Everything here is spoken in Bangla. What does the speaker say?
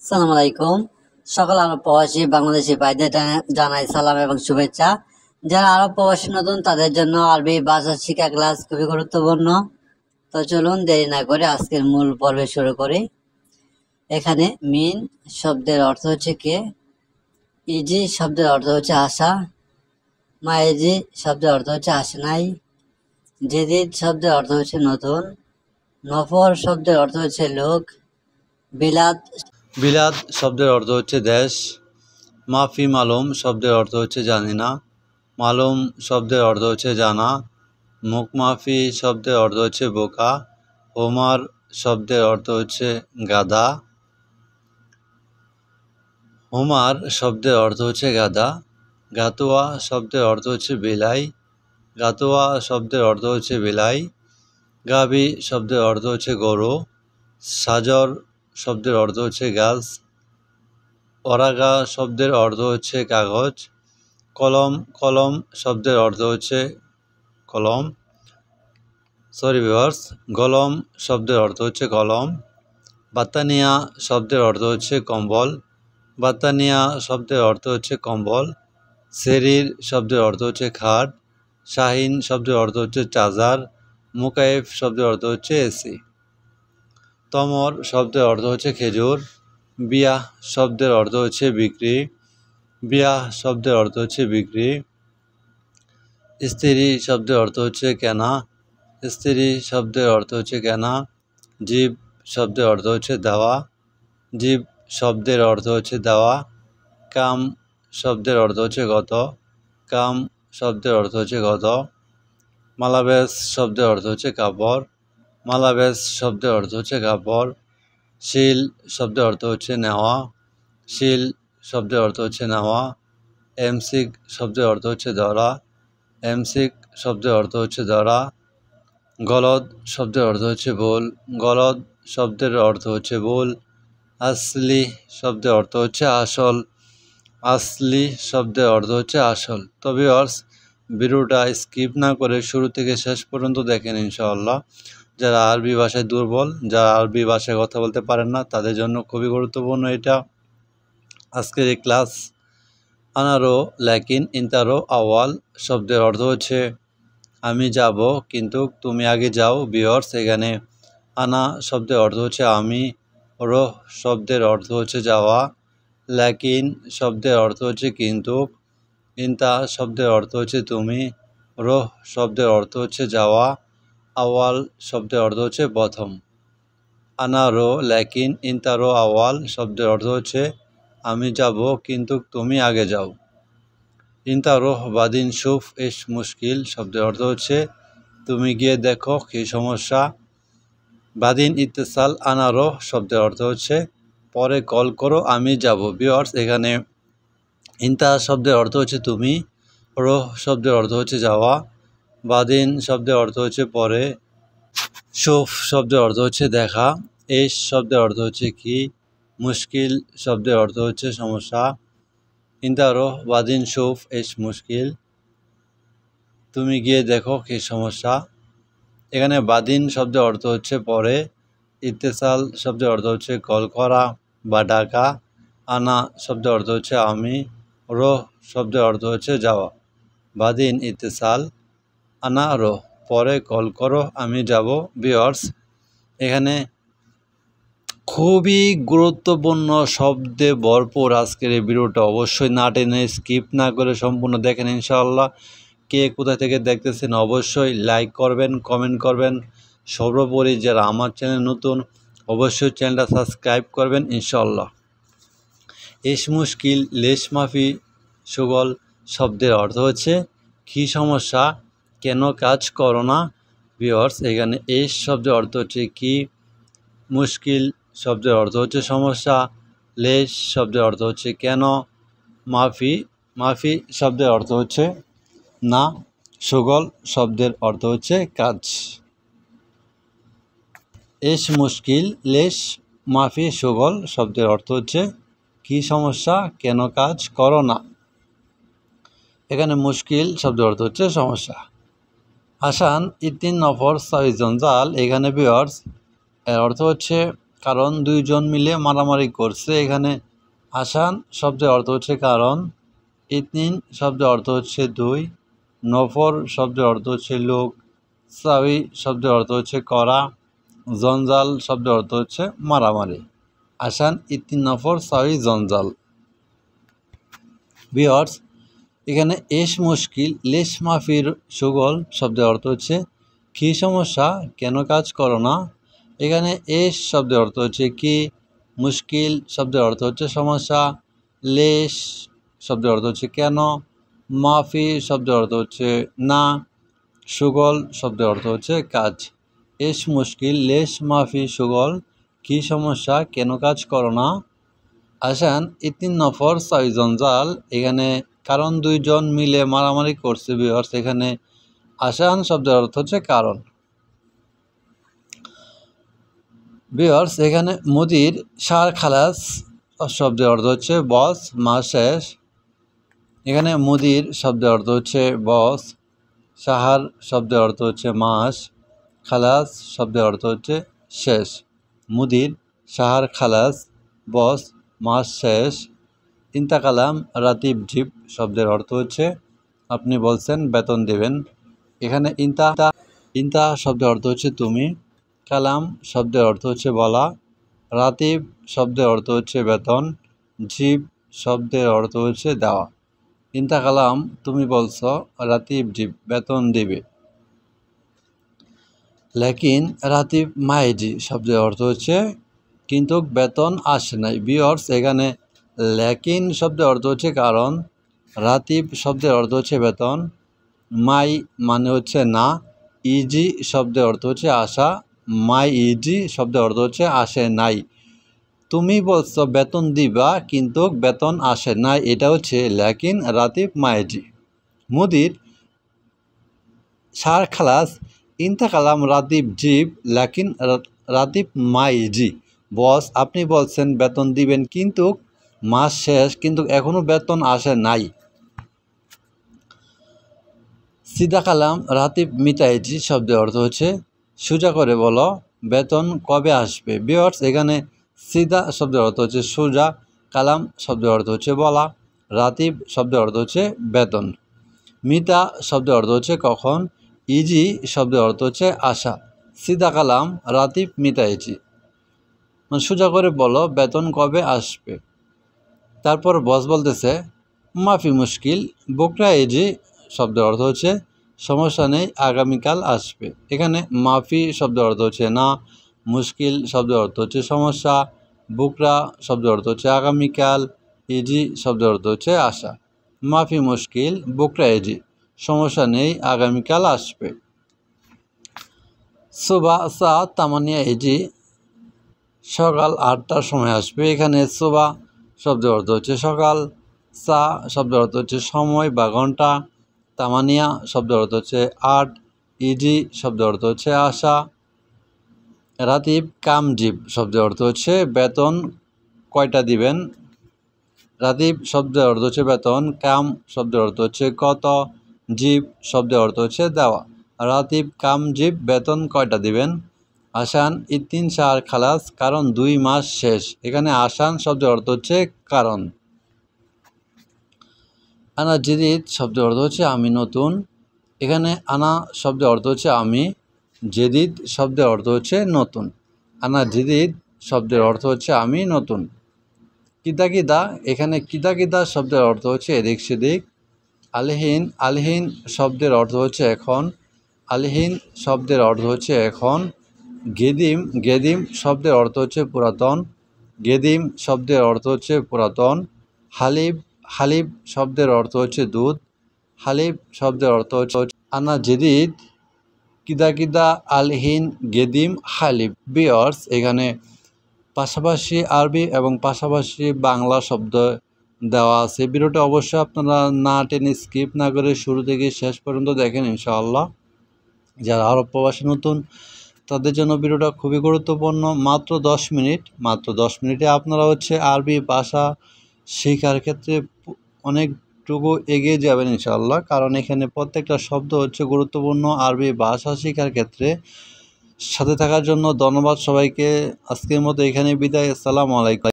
সালাম আলাইকুম। সকল আরব প্রবাসী বাংলাদেশি ভাইদের জানাই সালাম এবং শুভেচ্ছা। যারা আরব প্রবাসী নতুন তাদের জন্য আরবি ভাষা শিক্ষা ক্লাস খুবই গুরুত্বপূর্ণ। তো চলুন দেরি না করে আজকের মূল পর্বে শুরু করি। এখানে মিন শব্দের অর্থ হচ্ছে কে, ইজি শব্দের অর্থ হচ্ছে আসা, মাইজি শব্দের অর্থ হচ্ছে আসে নাই, জেদিদ শব্দের অর্থ হচ্ছে নতুন, নফর শব্দের অর্থ হচ্ছে লোক, বিলাদ বিলাদ শব্দের অর্থ হচ্ছে দেশ। মাফি মালুম শব্দের অর্থ হচ্ছে জানি না। মালুম শব্দের অর্থ হচ্ছে জানা। মুখমাফি শব্দের অর্থ হচ্ছে বোকা। হোমার শব্দের অর্থ হচ্ছে গাধা। হোমার শব্দের অর্থ হচ্ছে গাধা। গাতুয়া শব্দের অর্থ হচ্ছে বিলাই। গাতুয়া শব্দের অর্থ হচ্ছে বিলাই। গাভী শব্দের অর্থ হচ্ছে গরু। সাজর শব্দের অর্থ হচ্ছে গাছ। পরাগা শব্দের অর্থ হচ্ছে কাগজ। কলম কলম শব্দের অর্থ হচ্ছে কলম। গলম শব্দের অর্থ হচ্ছে কলম। বাতানিয়া শব্দের অর্থ হচ্ছে কম্বল। বাতানিয়া শব্দের অর্থ হচ্ছে কম্বল। সেরির শব্দের অর্থ হচ্ছে খাট। শাহিন শব্দের অর্থ হচ্ছে চার্জার। মুকাইফ শব্দের অর্থ হচ্ছে এসি। তমর শব্দের অর্থ হচ্ছে খেজুর। বিয়াহ শব্দের অর্থ হচ্ছে বিক্রি। বিয়াহ শব্দের অর্থ হচ্ছে বিক্রি। স্ত্রী শব্দের অর্থ হচ্ছে কেনা। স্ত্রী শব্দের অর্থ হচ্ছে কেনা। জীব শব্দের অর্থ হচ্ছে দেওয়া। জীব শব্দের অর্থ হচ্ছে দেওয়া। কাম শব্দের অর্থ হচ্ছে গত। কাম শব্দের অর্থ হচ্ছে গত। মালাবেস শব্দের অর্থ হচ্ছে কাপড়। মালাবেস শব্দের অর্থ হচ্ছে কাপড়। শিল শব্দের অর্থ হচ্ছে নেওয়া। শিল শব্দের অর্থ হচ্ছে নেওয়া। এমসিক শব্দের অর্থ হচ্ছে ধরা। এমসিক শব্দের অর্থ হচ্ছে ধরা। গলদ শব্দের অর্থ হচ্ছে ভুল। গলদ শব্দের অর্থ হচ্ছে ভুল। আসলি শব্দের অর্থ হচ্ছে আসল। আসলি শব্দের অর্থ হচ্ছে আসল। তো ভিউয়ার্স, ভিডিওটা স্কিপ না করে শুরু থেকে শেষ পর্যন্ত দেখেন ইনশাআল্লাহ। যারা আরবি ভাষায় দুর্বল, যারা আরবি ভাষায় কথা বলতে পারেন না, তাদের জন্য খুবই গুরুত্বপূর্ণ এটা আজকের এই ক্লাস। আনারো ল্যাকিন ইন্তারো আওয়াল শব্দের অর্থ হচ্ছে আমি যাব কিন্তু তুমি আগে যাও। ভিউয়ার্স, এখানে আনা শব্দের অর্থ হচ্ছে আমি। রোহ শব্দের অর্থ হচ্ছে যাওয়া। ল্যাকিন শব্দের অর্থ হচ্ছে কিন্তু। ইন্তা শব্দের অর্থ হচ্ছে তুমি। রোহ শব্দের অর্থ হচ্ছে যাওয়া। আওয়াল শব্দের অর্থ হচ্ছে প্রথম। আনারো ল্যাকিন ইন্তারো আওয়াল শব্দের অর্থ হচ্ছে আমি যাব কিন্তু তুমি আগে যাও। ইন্তারো বাদিন শুফ এস মুশকিল শব্দের অর্থ হচ্ছে তুমি গিয়ে দেখো কী সমস্যা। বাদিন ইত্তেসাল আনারো শব্দের অর্থ হচ্ছে পরে কল করো আমি যাব। ভিউয়ার্স, এখানে ইন্তা শব্দের অর্থ হচ্ছে তুমি। রোহ শব্দের অর্থ হচ্ছে যাওয়া। বাদিন শব্দের অর্থ হচ্ছে পরে। শুফ শব্দের অর্থ হচ্ছে দেখা। এস শব্দের অর্থ হচ্ছে কি। মুশকিল শব্দের অর্থ হচ্ছে সমস্যা। ইন্তা রোহ বাদিন শুফ এস মুশকিল, তুমি গিয়ে দেখো কী সমস্যা। এখানে বাদিন শব্দের অর্থ হচ্ছে পরে। ইত্তেসাল শব্দের অর্থ হচ্ছে কল করা বা ডাকা। আনা শব্দের অর্থ হচ্ছে আমি। রোহ শব্দের অর্থ হচ্ছে যাওয়া। বাদিন ইত্তেসাল আনা রোহ, পরে কল করো আমি যাব। ভিউয়ার্স, এখানে খুবই গুরুত্বপূর্ণ শব্দে ভরপুর আজকের এই ভিডিওটা। অবশ্যই না টেনে স্কিপ না করে সম্পূর্ণ দেখেন ইনশাআল্লাহ। কে কোথা থেকে দেখতেছেন অবশ্যই লাইক করবেন, কমেন্ট করবেন। সর্বোপরি যারা আমার চ্যানেল নতুন অবশ্যই চ্যানেলটা সাবস্ক্রাইব করবেন ইনশাআল্লাহ। এস মুশকিল লেশ মাফি সুগল শব্দের অর্থ হচ্ছে কী সমস্যা, কেন কাজ করো না। ভিউয়ার্স, এখানে এস শব্দের অর্থ হচ্ছে কি। মুশকিল শব্দের অর্থ হচ্ছে সমস্যা। লেশ শব্দের অর্থ হচ্ছে কেন। মাফি শব্দের অর্থ হচ্ছে না। সুগল শব্দের অর্থ হচ্ছে কাজ। এস মুশকিল লেশ মাফি সুগল শব্দের অর্থ হচ্ছে কি সমস্যা, কেন কাজ করো না। এখানে মুশকিল শব্দের অর্থ হচ্ছে সমস্যা। হাসান ইতিন নফর সাইজন জাল, এখানে ভিউয়ার্স এর অর্থ হচ্ছে কারণ দুইজন মিলে মারামারি করছে। এখানে আসান শব্দের অর্থ হচ্ছে কারণ, ইতনিন শব্দের অর্থ হচ্ছে দুই, নফর শব্দের অর্থ হচ্ছে লোক, সাবি শব্দের অর্থ হচ্ছে করা, জঞ্জাল শব্দের অর্থ হচ্ছে মারামারি। আসান, ইতনিন, নফর, সাবি, জঞ্জাল। ভিউয়ার্স, এখানে এস মুশকিল লেশ মাফির সুগল শব্দের অর্থ হচ্ছে কী সমস্যা, কেন কাজ করো না। এখানে এস শব্দের অর্থ হচ্ছে কি, মুশকিল শব্দের অর্থ হচ্ছে সমস্যা, লেশ শব্দের অর্থ হচ্ছে কেন, মাফি শব্দের অর্থ হচ্ছে না, সুগল শব্দের অর্থ হচ্ছে কাজ। এস মুশকিল লেশ মাফি সুগল, কী সমস্যা, কেন কাজ করো না। আসান, ইতিন, নফর, সাই, জঞ্জাল। এখানে কারণ দুইজন মিলে মারামারি করছে। ভিউয়ার্স, এখানে আসান শব্দের অর্থ হচ্ছে কারণ। ভিউয়ার্স, এখানে মুদির সার খালাস শব্দের অর্থ হচ্ছে বস, মাস শেষ। এখানে মুদির শব্দের অর্থ হচ্ছে বস, সাহার শব্দের অর্থ হচ্ছে মাস, খালাস শব্দের অর্থ হচ্ছে শেষ। মুদির সাহার খালাস বস, মাস শেষ। ইন্তাকালাম রাতিব জিব শব্দের অর্থ হচ্ছে আপনি বলছেন বেতন দেবেন। এখানে ইন্তা শব্দের অর্থ হচ্ছে তুমি, কালাম শব্দের অর্থ হচ্ছে বলা, রাতিব শব্দের অর্থ হচ্ছে বেতন, জিব শব্দের অর্থ হচ্ছে দেওয়া। ইন্তাকালাম তুমি বলছ, রাতিব জিব বেতন দিবে। লেকিন রাতিব মাইজি শব্দের অর্থ হচ্ছে কিন্তু বেতন আসে নাই। ভিউয়ার্স, এখানে লেকিন শব্দের অর্থ হচ্ছে কারণ, রাতিব শব্দের অর্থ হচ্ছে বেতন, মাই মানে হচ্ছে না, ইজি শব্দের অর্থ হচ্ছে আসা, মাই ইজি শব্দের অর্থ হচ্ছে আসে নাই। তুমি বলছো বেতন দিবা কিন্তু বেতন আসে নাই, এটা হচ্ছে লেকিন রাতিব মাইজি। মুদির সার খালাস ইন্তাকালাম রাতিব জিব লেকিন রাতিব মাইজি। বস, আপনি বলছেন বেতন দিবেন কিন্তু মাস শেষ কিন্তু এখনো বেতন আসে নাই। সিদা কালাম রাতিব মিতাইজি শব্দের অর্থ হচ্ছে সোজা করে বলো বেতন কবে আসবে। ভিউয়ার্স, এখানে সিদা শব্দের অর্থ হচ্ছে সোজা, কালাম শব্দের অর্থ হচ্ছে বলা, রাতিব শব্দের অর্থ হচ্ছে বেতন, মিতা শব্দের অর্থ হচ্ছে কখন, ইজি শব্দের অর্থ হচ্ছে আশা। সিদা কালাম রাতিব মিতাইজি মানে সোজা করে বলো বেতন কবে আসবে। তারপর বস বলতেছে মাফি মুশকিল বোকরা এজি শব্দের অর্থ হচ্ছে সমস্যা নেই, আগামীকাল আসবে। এখানে মাফি শব্দের অর্থ হচ্ছে না, মুশকিল শব্দের অর্থ হচ্ছে সমস্যা, বুকরা শব্দের অর্থ হচ্ছে আগামীকাল, ইজি শব্দের অর্থ হচ্ছে আশা। মাফি মুশকিল বুকরা এজি, সমস্যা নেই, আগামীকাল আসবে। সুবা সা তামানিয়া ইজি, সকাল 8টার সময় আসবে। এখানে সুবা শব্দের অর্থ হচ্ছে সকাল, সা শব্দের অর্থ হচ্ছে সময় বা ঘন্টা, তামানিয়া শব্দের অর্থ হচ্ছে 8, ইজি শব্দের অর্থ হচ্ছে আশা। রাতিব কামজিব শব্দের অর্থ হচ্ছে বেতন কয়টা দিবেন। রাতিব শব্দের অর্থ হচ্ছে বেতন, কাম শব্দের অর্থ হচ্ছে কত, জিব শব্দের অর্থ হচ্ছে দেওয়া। রাতিব কামজিব বেতন কয়টা দিবেন। আসান ইতিন সার খালাস, কারণ 2 মাস শেষ। এখানে আসান শব্দের অর্থ হচ্ছে কারণ। আনা জেদিদ শব্দের অর্থ হচ্ছে আমি নতুন। এখানে আনা শব্দের অর্থ হচ্ছে আমি, জেদিদ শব্দের অর্থ হচ্ছে নতুন। আনা জেদিদ শব্দের অর্থ হচ্ছে আমি নতুন। কিদা কিদা, এখানে কিদা কিদা শব্দের অর্থ হচ্ছে এদিক সেদিক। আলহিন, আলহিন শব্দের অর্থ হচ্ছে এখন, আলহিন শব্দের অর্থ হচ্ছে এখন। গেদিম, গেদিম শব্দের অর্থ হচ্ছে পুরাতন, গেদিম শব্দের অর্থ হচ্ছে পুরাতন। হালিব, হালিব শব্দের অর্থ হচ্ছে দুধ, হালিব শব্দের অর্থ হচ্ছে আনা জেদিদ কিদা কিদা আলহিন গেদিম হালিব। ভিউয়ার্স, এখানে পাশাপাশি আরবি এবং পাশাপাশি বাংলা শব্দ দেওয়া আছে। ভিডিওটা অবশ্যই আপনারা না টেনে স্কিপ না করে শুরু থেকে শেষ পর্যন্ত দেখেন ইনশাআল্লাহ। যারা আরব প্রবাসী নতুন তাদের জন্য ভিডিওটা খুবই গুরুত্বপূর্ণ। মাত্র 10 মিনিট, মাত্র 10 মিনিটে আপনারা হচ্ছে আরবি ভাষা শেখার ক্ষেত্রে অনেকটুকু এগিয়ে যাবেন ইনশাআল্লাহ। কারণ এখানে প্রত্যেকটা শব্দ হচ্ছে গুরুত্বপূর্ণ আরবি ভাষা শেখার ক্ষেত্রে। সাথে থাকার জন্য ধন্যবাদ সবাইকে। আজকের মতো এখানে বিদায়। আসসালামু আলাইকুম।